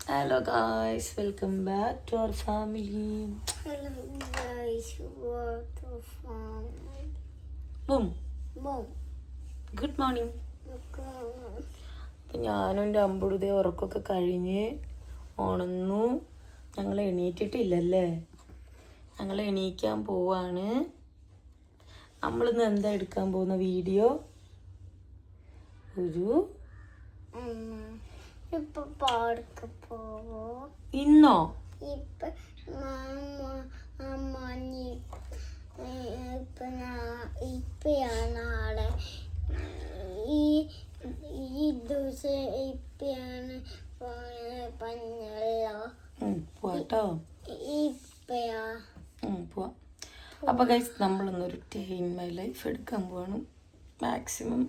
Hello guys, welcome back to our family. Hello guys, what the family? Boom. Mom. Good morning. അപ്പം ഞാനും എൻ്റെ അമ്പുടുതേ ഉറക്കമൊക്കെ കഴിഞ്ഞ് ഉണന്നു. ഞങ്ങൾ എണീറ്റിട്ടില്ലല്ലേ, ഞങ്ങൾ എണീക്കാൻ പോവാണ്. നമ്മളിന്ന് എന്താ എടുക്കാൻ പോകുന്ന വീഡിയോ? ഒരു ഇപ്പൊ പാർക്ക് പോവോ? ഇന്നോ? ഇപ്പയാണ് ആളെ ഈ ദിവസം ഇപ്പയാണ് പറഞ്ഞല്ലോ. പോവാട്ടോ. ഇപ്പയാ പോവാം. അപ്പോൾ ഗൈസ്, നമ്മളിന്നൊരു ഡേ ഇൻ മൈ ലൈഫ് എടുക്കാൻ പോവാണ്. മാക്സിമം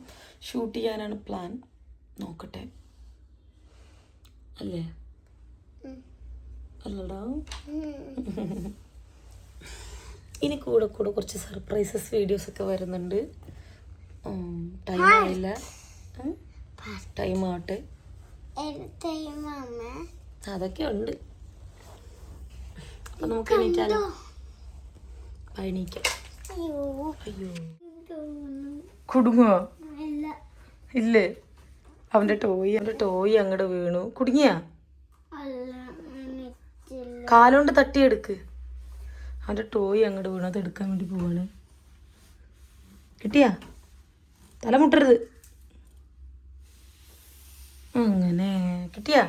ഷൂട്ട് ചെയ്യാനാണ് പ്ലാൻ. നോക്കട്ടെ അല്ലേ? അല്ലടാ. ഇനി കൂടെ കൂടെ കുറച്ച് സർപ്രൈസസ് വീഡിയോസൊക്കെ വരുന്നുണ്ട്. ടൈം ആയില്ല, ടൈം ആവട്ടെ. അതൊക്കെ ഉണ്ട്. അപ്പം നമുക്ക് എണീറ്റാലോ? എണീക്കാം. അയ്യോ, കുടുങ്ങോ? ഇല്ലേ, അവൻ്റെ ടോയ് അങ്ങോട്ട് വീണു. കുടുങ്ങിയാ? കാലുകൊണ്ട് തട്ടിയെടുക്ക്. അവൻ്റെ ടോയ് അങ്ങോട്ട് വീണു, അത് എടുക്കാൻ വേണ്ടി പോവാണ്. കിട്ടിയാ? തലമുട്ടരുത്. അങ്ങനെ കിട്ടിയാ?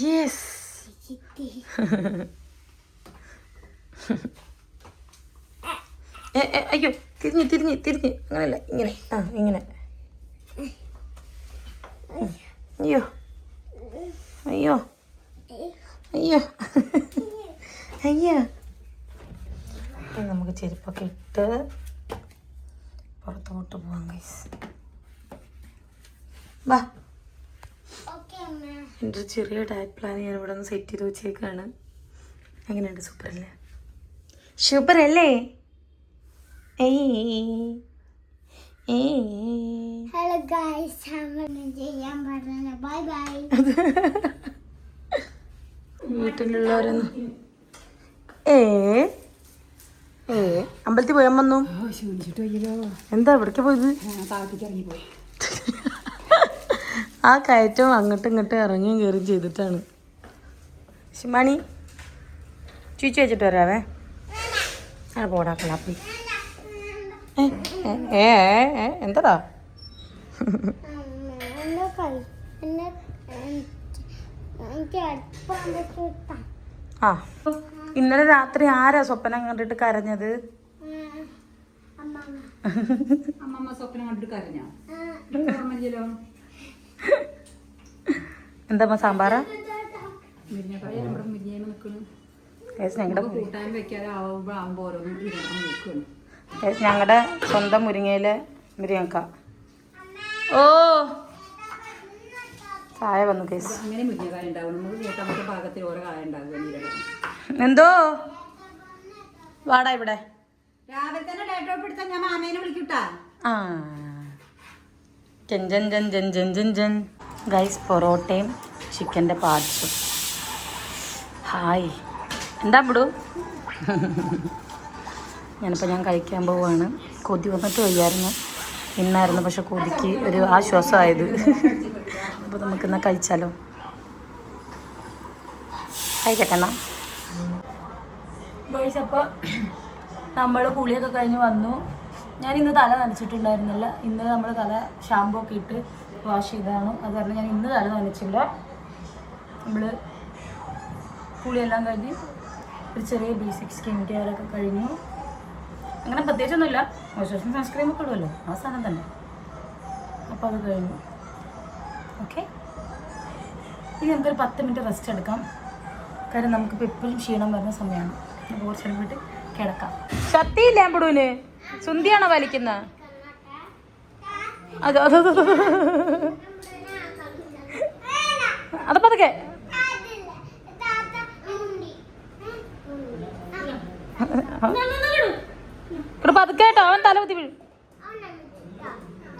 യെസ്. അയ്യോ, തിരിഞ്ഞ് തിരിഞ്ഞ് തിരിഞ്ഞ്. അങ്ങനല്ല, ഇങ്ങനെ. ഇങ്ങനെ. അയ്യോ അയ്യോ അയ്യോ അയ്യോ. നമുക്ക് ചെരുപ്പൊക്കെ ഇട്ട് പുറത്തോട്ട് പോവാം ഗൈസ്. വാ. എൻ്റെ ഒരു ചെറിയ ഡയറ്റ് പ്ലാൻ ഞാൻ ഇവിടെ ഒന്ന് സെറ്റ് ചെയ്ത് വെച്ചേക്കാണ്. എങ്ങനെയുണ്ട്? സൂപ്പർ അല്ലേ? സൂപ്പർ അല്ലേ? ഹലോ ഗൈസ്, ചെയ്യാൻ പറഞ്ഞ ബൈ ബൈ. വീട്ടിലുള്ളവരൊന്നും അമ്പലത്തിൽ പോയാൻ വന്നു. എന്താ ഇവിടേക്ക് പോയത്? ആ കയറ്റവും അങ്ങോട്ടും ഇങ്ങോട്ടും ഇറങ്ങിയും കയറിയും ചെയ്തിട്ടാണ്. ശിമാണി ചുച്ചു വെച്ചിട്ട് വരാവേ. ആ പോടാ കളാപ്പി. എന്താടാ? ആ, ഇന്നലെ രാത്രി ആരാ സ്വപ്നം കണ്ടിട്ട് കരഞ്ഞത്? എന്താ സാമ്പാറാ? ഞങ്ങളുടെ സ്വന്തം മുരിങ്ങയിലെ മുരിങ്ങക്ക. ഓ, ചായ വന്നു കേസ്. എന്തോ വാടാ ഇവിടെ. ആ, ജൻ ജൻ ജൻ ജൻ ജൻ ജൻ ജൻ. ഗൈസ്, പൊറോട്ടയും ചിക്കൻ്റെ പാർട്സും. ഹായ്, എന്താ ഇവിടു? ഞാൻ കഴിക്കാൻ പോവുകയാണ്. കൊതി വന്നിട്ട് വയ്യായിരുന്നു, ഇന്നായിരുന്നു. പക്ഷെ കൊതിക്ക് ഒരു ആശ്വാസമായത്. അപ്പോൾ നമുക്കിന്ന് കഴിച്ചാലോ? കഴിക്കട്ടെ എന്നാ. ഗൈസ്, അപ്പോൾ നമ്മൾ കുളിയൊക്കെ കഴിഞ്ഞ് വന്നു. ഞാനിന്ന് തല നനച്ചിട്ടുണ്ടായിരുന്നില്ല. ഇന്ന് നമ്മൾ തല ഷാമ്പൂ ഒക്കെ ഇട്ട് വാഷ് ചെയ്തതാണ്. അത് കാരണം ഞാൻ ഇന്ന് തല നനച്ചില്ല. നമ്മൾ കുളിയെല്ലാം കഴിഞ്ഞ് ഒരു ചെറിയ ബേസിക് സ്കിൻ കെയർ ഒക്കെ കഴിഞ്ഞു. അങ്ങനെ പ്രത്യേകിച്ചൊന്നുമില്ല. മോയ്സ്ചറൈസിങ് സൺസ്ക്രീമൊക്കെ ഇടുമല്ലോ, ആ സാധനം തന്നെ. അപ്പോൾ അത് കഴിഞ്ഞു. ഓക്കെ, ഇനി നമുക്കൊരു 10 മിനിറ്റ് റെസ്റ്റ് എടുക്കാം. കാര്യം നമുക്കിപ്പോൾ എപ്പോഴും ക്ഷീണം വരുന്ന സമയമാണ്. നമുക്ക് കുറച്ച് നേരം പോയിട്ട് കിടക്കാം. ശക്തിയില്ലേ അമ്പുടുവിന്? സുന്ദിയാണോ വലിക്കുന്നത്? അത് പതുക്കെ. ഇവിടെ പതുക്കെ കേട്ടോ, അവൻ തല കുത്തി വീഴും.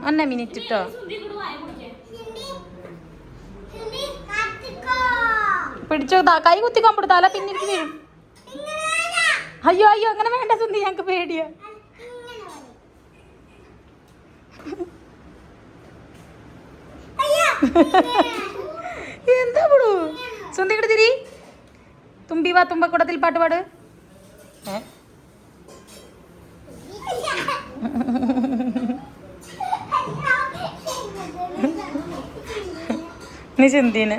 1 മിനിറ്റ് കേട്ടോ. പിടിച്ചോ, കൈ കുത്തിക്കാൻ പെടുത്താല പിന്നെ എനിക്ക് വീഴും. അയ്യോ അയ്യോ അങ്ങനെ വേണ്ട സുന്ദി, ഞങ്ങക്ക് പേടിയാ. എന്താ പടൂ സുന്ദി ഇങ്ങോട്ട് തിരി. തുമ്പി വാ തുമ്പക്കുടത്തിൽ പാട്ട് പാട്. നീ ചിന്തീന്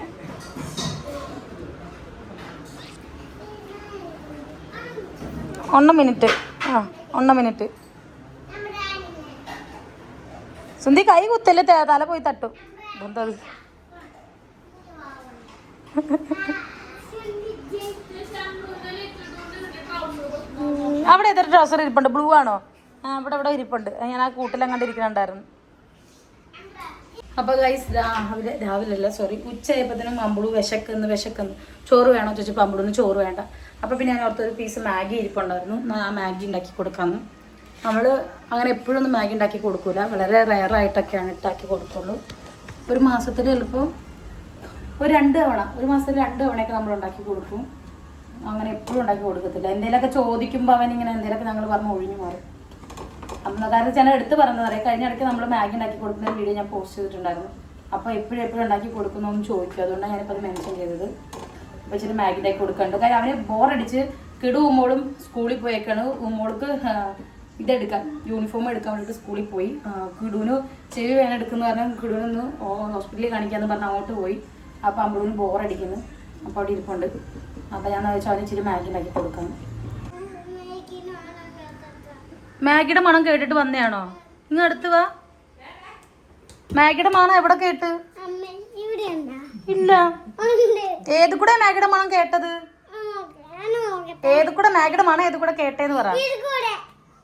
1 മിനിറ്റ്. 1 മിനിറ്റ്. സുന്ദി കൈ കുത്തല്ലേ, തല പോയി തട്ടും. എന്താ അവിടെ ഏതൊരു ട്രൗസർ ഇരിപ്പുണ്ട്, ബ്ലൂ ആണോ? ഇവിടെ ഇരിപ്പുണ്ട്. ഞാൻ ആ കൂട്ടിലും കണ്ടിരിക്കണുണ്ടായിരുന്നു. അപ്പോൾ ഗൈസ് രാവിലെ അല്ല സോറി ഉച്ചയായപ്പോഴത്തേനും അമ്പളു വിശക്കുന്നു ചോറ് വേണോ ചോദിച്ചപ്പോൾ അമ്പളൂന് ചോറ് വേണ്ട. അപ്പോൾ പിന്നെ ഞാൻ ഓർത്തൊരു പീസ് മാഗി ഇരിപ്പുണ്ടായിരുന്നു, ആ മാഗി ഉണ്ടാക്കി കൊടുക്കാമെന്ന്. നമ്മൾ അങ്ങനെ എപ്പോഴൊന്നും മാഗി ഉണ്ടാക്കി കൊടുക്കൂല, വളരെ റെയറായിട്ടൊക്കെയാണ് ഉണ്ടാക്കി കൊടുക്കുള്ളൂ. ഒരു മാസത്തിൽ ചിലപ്പോൾ ഒരു മാസത്തിൽ 2 തവണയൊക്കെ നമ്മൾ ഉണ്ടാക്കി കൊടുക്കും. അങ്ങനെ എപ്പോഴും ഉണ്ടാക്കി കൊടുക്കത്തില്ല. എന്തെങ്കിലുമൊക്കെ ചോദിക്കുമ്പോൾ അവൻ ഇങ്ങനെ എന്തെങ്കിലുമൊക്കെ ഞങ്ങൾ പറഞ്ഞ് ഒഴിഞ്ഞു മാറും. അപ്പം കാരണം ഞാൻ എടുത്ത് പറഞ്ഞത് പറയാം, കഴിഞ്ഞ ഇടയ്ക്ക് നമ്മൾ മാഗി ഉണ്ടാക്കി കൊടുക്കുന്ന വീഡിയോ ഞാൻ പോസ്റ്റ് ചെയ്തിട്ടുണ്ടായിരുന്നു. അപ്പോൾ എപ്പോഴും ഉണ്ടാക്കി കൊടുക്കുന്നതെന്ന് ചോദിക്കും. അതുകൊണ്ടാണ് ഞാനിപ്പോൾ അത് മെൻഷൻ ചെയ്തത്. അപ്പോൾ ഇച്ചിരി മാഗി ഉണ്ടാക്കി കൊടുക്കുന്നുണ്ട്. കാര്യം അവന് ബോറടിച്ച് ഉമ്മോളും സ്കൂളിൽ പോയേക്കാണ്. ഉമ്മോൾക്ക് ഇതെടുക്കാൻ യൂണിഫോം എടുക്കാൻ വേണ്ടിയിട്ട് സ്കൂളിൽ പോയി. കിടുവിന് ചെവി വേദന എടുക്കുന്നു പറഞ്ഞാൽ കിടുവിനൊന്ന് ഹോസ്പിറ്റലിൽ കാണിക്കാമെന്ന് പറഞ്ഞ് അങ്ങോട്ട് പോയി. അപ്പോൾ അമ്പളൂന് ബോറടിക്കുന്നു. അപ്പോൾ അവിടെ ഇരിപ്പുണ്ട്. അപ്പോൾ ഞാൻ വെച്ചാൽ അവന് ഇച്ചിരി മാഗി ഉണ്ടാക്കി കൊടുക്കാം. മാഗിയുടെ മണം കേട്ടിട്ട് വന്നയാണോ? ഇങ്ങ് അടുത്ത് വാ. മാഗിയുടെ മണം എവിടെ കേട്ട്? ഇല്ല. ഏത് കൂടെ മാഗിയുടെ മണം കേട്ടത്? ഏത് കൂടെ മാഗിയുടെ മണം ഏത് കൂടെ കേട്ടേന്ന് പറ.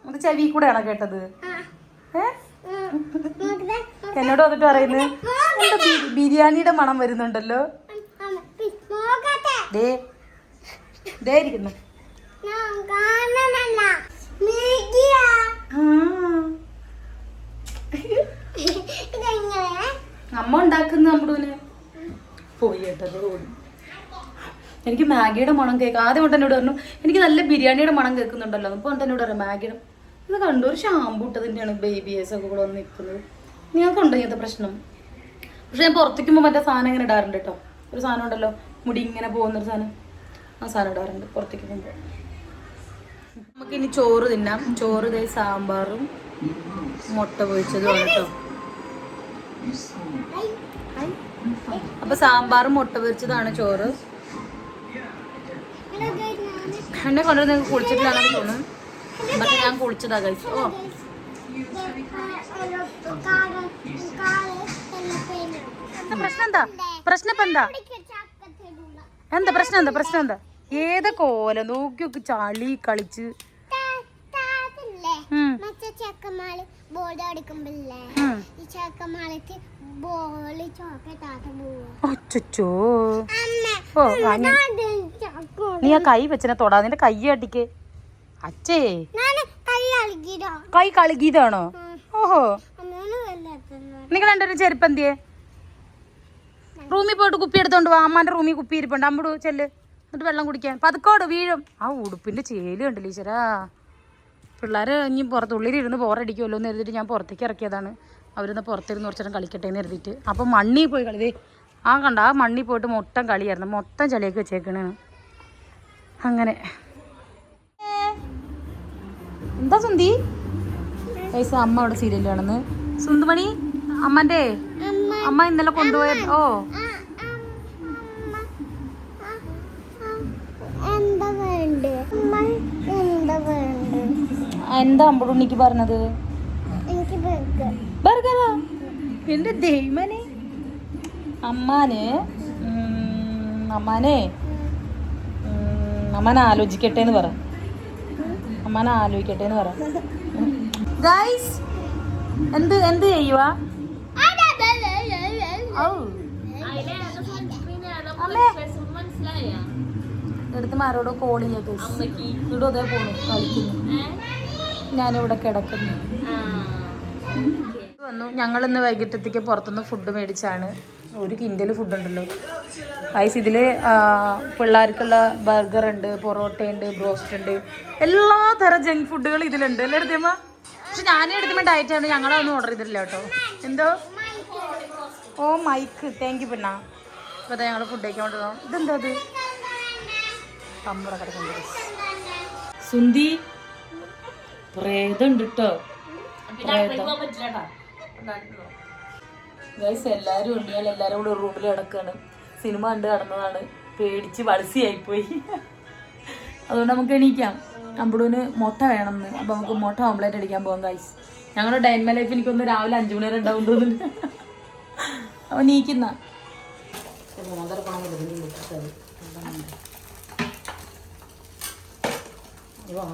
അത് ചെവി കൂടെയാണോ കേട്ടത്? എന്നോട് വന്നിട്ട് പറയുന്നത് ബിരിയാണിയുടെ മണം വരുന്നുണ്ടല്ലോ. ദേ ഇരിക്കുന്നു. അമ്മ ഉണ്ടാക്കുന്ന അമ്പടൂന് പോയി കേട്ടത്. എനിക്ക് മാഗിയുടെ മണം കേൾക്കാം. ആദ്യം കൊണ്ട് എന്നോട് പറഞ്ഞു എനിക്ക് നല്ല ബിരിയാണിയുടെ മണം കേൾക്കുന്നുണ്ടല്ലോ. അപ്പോൾ കൊണ്ട് എന്നോട് പറയാം മാഗിയുടെ ഇത് കണ്ടു ഒരു ഷാമ്പു ഇട്ടതിൻ്റെയാണ് ബേബിയേഴ്സ് ഒക്കെ കൂടെ വന്ന് നിൽക്കുന്നത്. നിങ്ങൾക്കുണ്ടോ ഇങ്ങനത്തെ പ്രശ്നം? പക്ഷെ ഞാൻ പുറത്തേക്കുമ്പോൾ മറ്റേ സാധനം ഇങ്ങനെ ഇടാറുണ്ട് കേട്ടോ. ഒരു സാധനം ഉണ്ടല്ലോ മുടി ഇങ്ങനെ പോകുന്നൊരു സാധനം, ആ സാധനം ഇടാറുണ്ട് പുറത്തേക്ക് പോകുമ്പോൾ. നമുക്കിനി ചോറ് തിന്നാം. ചോറ് ഇതേ സാമ്പാറും മുട്ട പൊരിച്ചതുമാണ് കേട്ടോ. അപ്പൊ സാമ്പാറും മുട്ട പൊരിച്ചതാണ് ചോറ്. എന്നെ കൊണ്ടുവന്ന് കുളിച്ചിട്ടില്ലാന്ന് തോന്നുന്നു. പക്ഷെ ഞാൻ കുളിച്ചതാ കഴിച്ചു. ഓ പ്രശ്നം എന്താ? പ്രശ്നം എന്താ? ഏതാ കോല നോക്കി നോക്കി ചളി കളിച്ച് നീ ആ കൈ വെച്ചനെ തൊടാ. നിന്റെ കൈ അടിക്ക് അച്ഛേ. കൈ കളിക്കിയതാണോ? ഓഹോ. നിങ്ങൾ രണ്ടൊരു ചെരുപ്പ് എന്തിയേ? റൂമിൽ പോയിട്ട് കുപ്പി എടുത്തോണ്ട് വാ. അമ്മാന്റെ റൂമിൽ കുപ്പി ഇരിപ്പുണ്ട്. അമ്പടു ചെല്ല് എന്നിട്ട് വെള്ളം കുടിക്കാൻ. പതുക്കോട് വീഴും. ആ ഉടുപ്പിന്റെ ചേല് കണ്ടില്ല ഈശ്വരാ. പിള്ളേർ ഇനി ഉള്ളിലിരുന്ന് ബോറടിക്കുമല്ലോ എന്ന് കരുതിയിട്ട് ഞാൻ പുറത്തേക്ക് ഇറക്കിയതാണ്. അവരിന്ന് പുറത്തിരുന്ന് കുറച്ചേരം കളിക്കട്ടെ എന്ന് കരുതിയിട്ട്. അപ്പം മണ്ണിൽ പോയി കളി. ആ കണ്ട ആ മണ്ണിൽ പോയിട്ട് മൊത്തം കളിയായിരുന്നു. മൊത്തം ചളിയൊക്കെ വെച്ചേക്കണേണ്. അങ്ങനെ എന്താ സുന്ദി പൈസ അമ്മ അവിടെ സീരിയൽ ആണെന്ന്. സുന്ദുമണി അമ്മന്റെ അമ്മ ഇന്നലെ കൊണ്ടുപോയ ഓ എന്താ അമ്പടുണ്ണിക്ക് പറഞ്ഞത്? ബർഗറാ? എന്റെ ദൈവമനെ. അമ്മാനെ ആലോചിക്കട്ടെ എന്ന് പറ. അമ്മാനെ ആലോചിക്കട്ടെ എന്ന് പറ. ഗൈസ് എന്ത് ചെയ്യുവാ? എടുത്ത് മാരോട് കോൾ ചെയ്യൊക്കെ ഇവിടെ അതേ പോണു കളിക്കുന്നു. ഞാനിവിടെ കിടക്കുന്നു. വന്നു. ഞങ്ങൾ ഇന്ന് വൈകിട്ടത്തേക്ക് പുറത്തുനിന്ന് ഫുഡ് മേടിച്ചാണ്. 1 കിൻഡൽ ഫുഡ് ഉണ്ടല്ലോ ഗൈസ്. ഇതിൽ പിള്ളേർക്കുള്ള ബർഗർ ഉണ്ട്, പൊറോട്ട ഉണ്ട്, ബ്രോസ്റ്റ് ഉണ്ട്, എല്ലാ തരം ജങ്ക് ഫുഡുകൾ ഇതിലുണ്ട് അല്ലേ എടുത്തമ്മ? പക്ഷെ ഞാനേ എടുത്തമ്മ ഡയറ്റ് ആണ്, ഞങ്ങളൊന്നും ഓർഡർ ചെയ്തിട്ടില്ല കേട്ടോ. എന്തോ ഓ മൈക്ക് താങ്ക് യു പിന്നെ. അപ്പോൾ അതാ ഞങ്ങൾ ഫുഡ് കഴിക്കാൻ കൊണ്ടുപോകാം. ഇതെന്താ അത് കമ്പറ കിടക്കുന്നത് സുന്ദി പ്രേതമുണ്ട് കേട്ടോ. ഗൈസ് എല്ലാവരും ഉണ്ട്. ഞാൻ എല്ലാവരും കൂടെ റൂമിൽ കിടക്കാണ്. സിനിമ കണ്ട് കിടന്നതാണ്. പേടിച്ച് വളസിയായിപ്പോയി. അതുകൊണ്ട് നമുക്ക് എണീക്കാം. അമ്പടൂന് മുട്ട വേണമെന്ന്. അപ്പോൾ നമുക്ക് മുട്ട ഓംലേറ്റ് അടിക്കാൻ പോകാം ഗൈസ്. ഞങ്ങളുടെ ഡൈൻമ ലൈഫ് എനിക്കൊന്ന് രാവിലെ 5 മണി വരെ ഉണ്ടാവും തോന്നുന്നുണ്ട്. അപ്പോൾ നീക്കുന്ന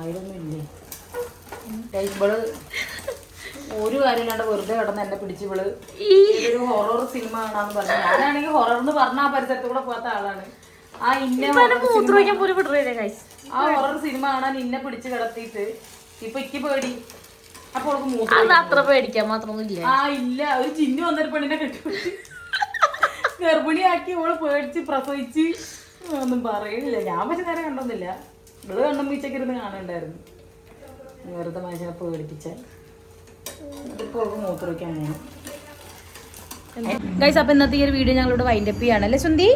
ആയിരൊന്നും ഇല്ലേ ഇവള് ഒരു കാര്യമില്ലാണ്ട് വെറുതെ കിടന്ന് എന്നെ പിടിച്ച് ഇവള് ഒരു ഹൊറർ സിനിമ കാണാന്ന് പറഞ്ഞു. ഞാനാണെങ്കിൽ ഹൊറർ എന്ന് പറഞ്ഞ ആ പരിസരത്ത് കൂടെ പോകാത്ത ആളാണ്. ആ ഹൊറർ സിനിമ കാണാൻ ഇന്നെ പിടിച്ച് കിടത്തിയിട്ട് ഇപ്പൊ ഇക്ക് പേടി. അപ്പൊ അവൾക്ക് മൂത്രം അത്ര പേടിക്കാൻ മാത്രമൊന്നും ഇല്ല. ആ ഇല്ല, ഒരു ചിന്നു വന്നൊരു പെണ്ണിനെ കെട്ടിപ്പിടിച്ച് ഗർഭിണിയാക്കി ഓള് പേടിച്ച് പ്രസവിച്ച് ഒന്നും പറയുന്നില്ല. ഞാൻ പക്ഷെ നേരെ കണ്ടൊന്നുമില്ല. ഇവിടെ കണ്ണും വീച്ചൊക്കെ ഇരുന്ന് കാണണ്ടായിരുന്നു. വെറുതെ മനുഷ്യനെ പേടിപ്പിച്ചാൽ ഗൈസ്. അപ്പൊ ഇന്നത്തെ ഈ ഒരു വീഡിയോ ഞങ്ങളിവിടെ വൈൻഡപ്പ് ചെയ്യാണ് അല്ലേ സുന്ദി?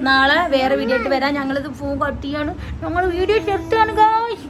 നാളെ വേറെ വീഡിയോ ആയിട്ട് വരാം. ഞങ്ങളിത് ഫോൺ കട്ട് ചെയ്യാണ്. ഞങ്ങൾ വീഡിയോ എടുത്താണ് ഗൈസ്.